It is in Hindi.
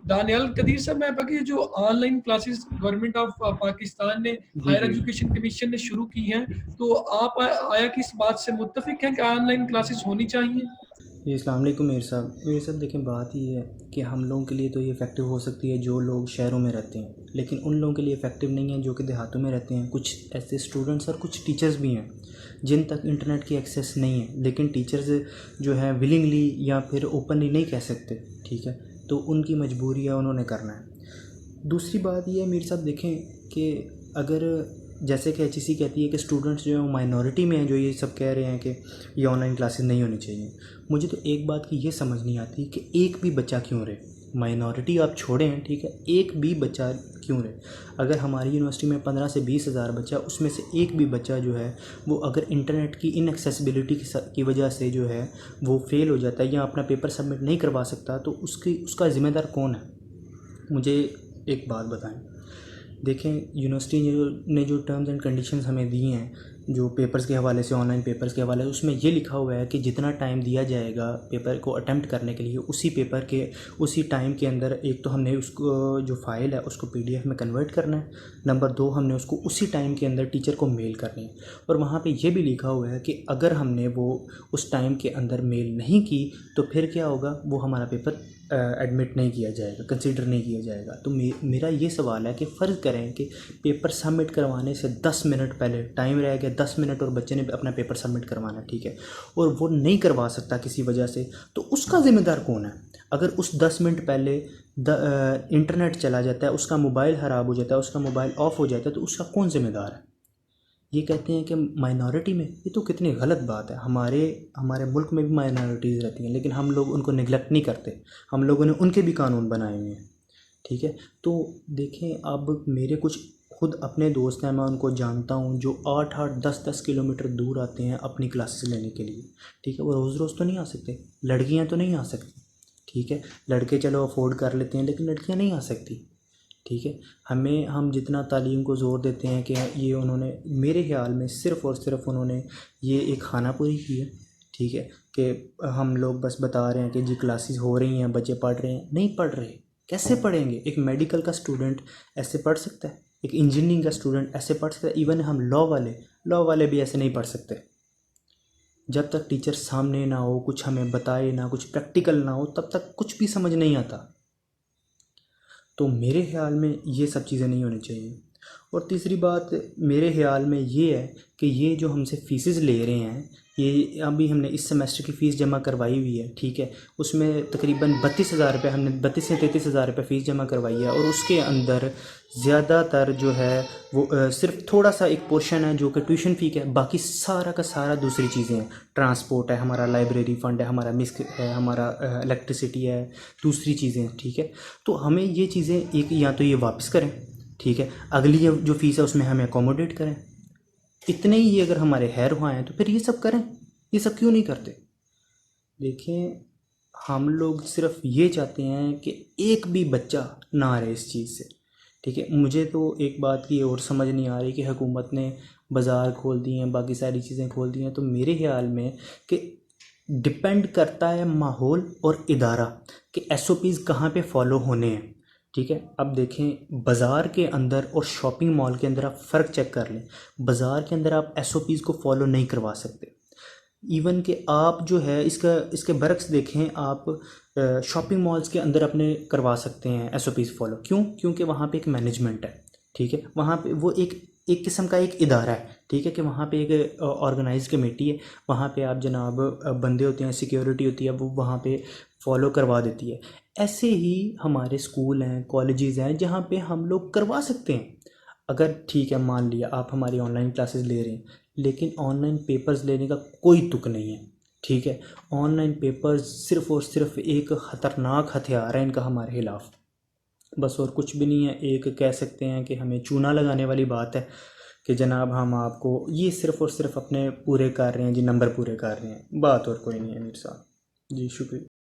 दानियाल कदीर साहब, मैं आपकी जो online classes government of Pakistan ने, जी, हायर जी। एजुकेशन कमीशन ने शुरू की हैं, तो आप आया कि इस बात से मुत्तफिक हैं कि ऑनलाइन क्लासेस होनी चाहिए? जी, अस्सलाम वालेकुम मेरे साहब देखें, बात ये है कि हम लोगों के लिए तो ये इफ़ेक्टिव हो सकती है जो लोग शहरों में रहते हैं, लेकिन उन लोगों के लिए इफ़ेक्टिव नहीं है जो कि देहातों में रहते हैं। कुछ ऐसे स्टूडेंट्स और कुछ टीचर्स भी हैं जिन तक इंटरनेट की एक्सेस नहीं है, लेकिन टीचर्स जो है विलिंगली या फिर ओपनली नहीं कह सकते, ठीक है? तो उनकी मजबूरी है, उन्होंने करना है। दूसरी बात ये है मीर साहब देखें कि अगर जैसे कि एचईसी कहती है कि स्टूडेंट्स जो है वो माइनॉरिटी में हैं जो ये सब कह रहे हैं कि ये ऑनलाइन क्लासेस नहीं होनी चाहिए। मुझे तो एक बात की ये समझ नहीं आती कि एक भी बच्चा क्यों रहे। माइनॉरिटी आप छोड़ें, ठीक है, एक भी बच्चा क्यों रहे। अगर हमारी यूनिवर्सिटी में 15 से 20 हज़ार बच्चा, उसमें से एक भी बच्चा जो है वो अगर इंटरनेट की इनएक्सेसिबिलिटी की वजह से जो है वो फेल हो जाता है या अपना पेपर सबमिट नहीं करवा सकता, तो उसका ज़िम्मेदार कौन है? मुझे एक बात बताएं। देखें, यूनिवर्सिटी ने जो टर्म्स एंड कंडीशंस हमें दी हैं, जो पेपर्स के हवाले से, ऑनलाइन पेपर्स के हवाले से, उसमें ये लिखा हुआ है कि जितना टाइम दिया जाएगा पेपर को अटेम्प्ट करने के लिए, उसी पेपर के उसी टाइम के अंदर एक तो हमने उसको जो फ़ाइल है उसको पीडीएफ में कन्वर्ट करना है, नंबर 2 हमने उसको उसी टाइम के अंदर टीचर को मेल करनी है। और वहाँ पे ये भी लिखा हुआ है कि अगर हमने वो उस टाइम के अंदर मेल नहीं की तो फिर क्या होगा, वो हमारा पेपर एडमिट नहीं किया जाएगा, कंसीडर नहीं किया जाएगा। तो मेरा ये सवाल है कि फ़र्ज़ करें कि पेपर सबमिट करवाने से 10 मिनट पहले टाइम रह गया, 10 मिनट और बच्चे ने अपना पेपर सबमिट करवाना, ठीक है, और वो नहीं करवा सकता किसी वजह से, तो उसका ज़िम्मेदार कौन है? अगर उस 10 मिनट पहले इंटरनेट चला जाता है, उसका मोबाइल ख़राब हो जाता है, उसका मोबाइल ऑफ़ हो जाता है, तो उसका कौन ज़िम्मेदार है? ये कहते हैं कि माइनॉरिटी में, ये तो कितनी गलत बात है। हमारे हमारे मुल्क में भी माइनॉरिटीज़ रहती हैं, लेकिन हम लोग उनको निगलेक्ट नहीं करते। हम लोगों ने उनके भी कानून बनाए हुए हैं, ठीक है। तो देखें, अब मेरे कुछ खुद अपने दोस्त हैं, मैं उनको जानता हूँ जो 8-8 10-10 किलोमीटर दूर आते हैं अपनी क्लासेस लेने के लिए, ठीक है। वो रोज़ रोज़ तो नहीं आ सकते, लड़कियाँ तो नहीं आ सकती, ठीक है। लड़के चलो अफोर्ड कर लेते हैं, लेकिन लड़कियाँ नहीं आ सकती, ठीक है। हम जितना तालीम को ज़ोर देते हैं कि ये उन्होंने, मेरे ख़्याल में सिर्फ़ और सिर्फ उन्होंने ये एक खानापुरी की है, ठीक है, कि हम लोग बस बता रहे हैं कि जी क्लासेस हो रही हैं, बच्चे पढ़ रहे हैं। नहीं पढ़ रहे, कैसे पढ़ेंगे? एक मेडिकल का स्टूडेंट ऐसे पढ़ सकता है, एक इंजीनियरिंग का स्टूडेंट ऐसे पढ़ सकता है, इवन हम लॉ वाले भी ऐसे नहीं पढ़ सकते। जब तक टीचर सामने ना हो, कुछ हमें बताए ना, कुछ प्रैक्टिकल ना हो, तब तक कुछ भी समझ नहीं आता। तो मेरे ख़्याल में ये सब चीज़ें नहीं होनी चाहिए। और तीसरी बात मेरे ख़्याल में ये है कि ये जो हमसे फ़ीसेस ले रहे हैं, ये अभी हमने इस सेमेस्टर की फ़ीस जमा करवाई हुई है, ठीक है। उसमें तकरीबन 32,000 रुपये, हमने 32 से 33,000 रुपये फ़ीस जमा करवाई है, और उसके अंदर ज़्यादातर जो है वो सिर्फ थोड़ा सा एक पोर्शन है जो कि ट्यूशन फ़ी का है, बाकी सारा का सारा दूसरी चीज़ें हैं। ट्रांसपोर्ट है हमारा, लाइब्रेरी फ़ंड है हमारा, मिस्क है हमारा, इलेक्ट्रिसिटी है, दूसरी चीज़ें हैं, ठीक है। तो हमें ये चीज़ें एक या तो ये वापस करें, ठीक है, अगली जो फ़ीस है उसमें हमें अकोमोडेट करें। इतने ही ये अगर हमारे हैर वहाँ हैं तो फिर ये सब करें, ये सब क्यों नहीं करते? देखें, हम लोग सिर्फ ये चाहते हैं कि एक भी बच्चा ना रहे इस चीज़ से, ठीक है। मुझे तो एक बात की और समझ नहीं आ रही कि हुकूमत ने बाज़ार खोल दिए हैं, बाकी सारी चीज़ें खोल दी हैं, तो मेरे ख्याल में कि डिपेंड करता है माहौल और इदारा कि एसओपीज़ कहाँ पे फॉलो होने हैं, ठीक है। अब देखें, बाज़ार के अंदर और शॉपिंग मॉल के अंदर आप फ़र्क चेक कर लें। बाज़ार के अंदर आप एसओपीज़ को फॉलो नहीं करवा सकते, इवन कि आप जो है इसके बरक्स देखें, आप शॉपिंग मॉल्स के अंदर अपने करवा सकते हैं एसओपीज़ फॉलो। क्यों? क्योंकि वहाँ पे एक मैनेजमेंट है, ठीक है। वहाँ पे वो एक एक किस्म का एक इदारा है, ठीक है, कि वहाँ पे एक ऑर्गेनाइज कमेटी है, वहाँ पे आप जनाब बंदे होते हैं, सिक्योरिटी होती है, वो वहाँ पे फॉलो करवा देती है। ऐसे ही हमारे स्कूल हैं, कॉलेजेस हैं, जहाँ पे हम लोग करवा सकते हैं। अगर ठीक है, मान लिया आप हमारी ऑनलाइन क्लासेस ले रहे हैं, लेकिन ऑनलाइन पेपर्स लेने का कोई तुक नहीं है, ठीक है। ऑनलाइन पेपर्स सिर्फ़ और सिर्फ एक ख़तरनाक हथियार है इनका हमारे खिलाफ़, बस और कुछ भी नहीं है। एक कह सकते हैं कि हमें चूना लगाने वाली बात है कि जनाब हम आपको ये सिर्फ़ और सिर्फ अपने पूरे कर रहे हैं जी, नंबर पूरे कर रहे हैं, बात और कोई नहीं है मीर साहब। जी शुक्रिया।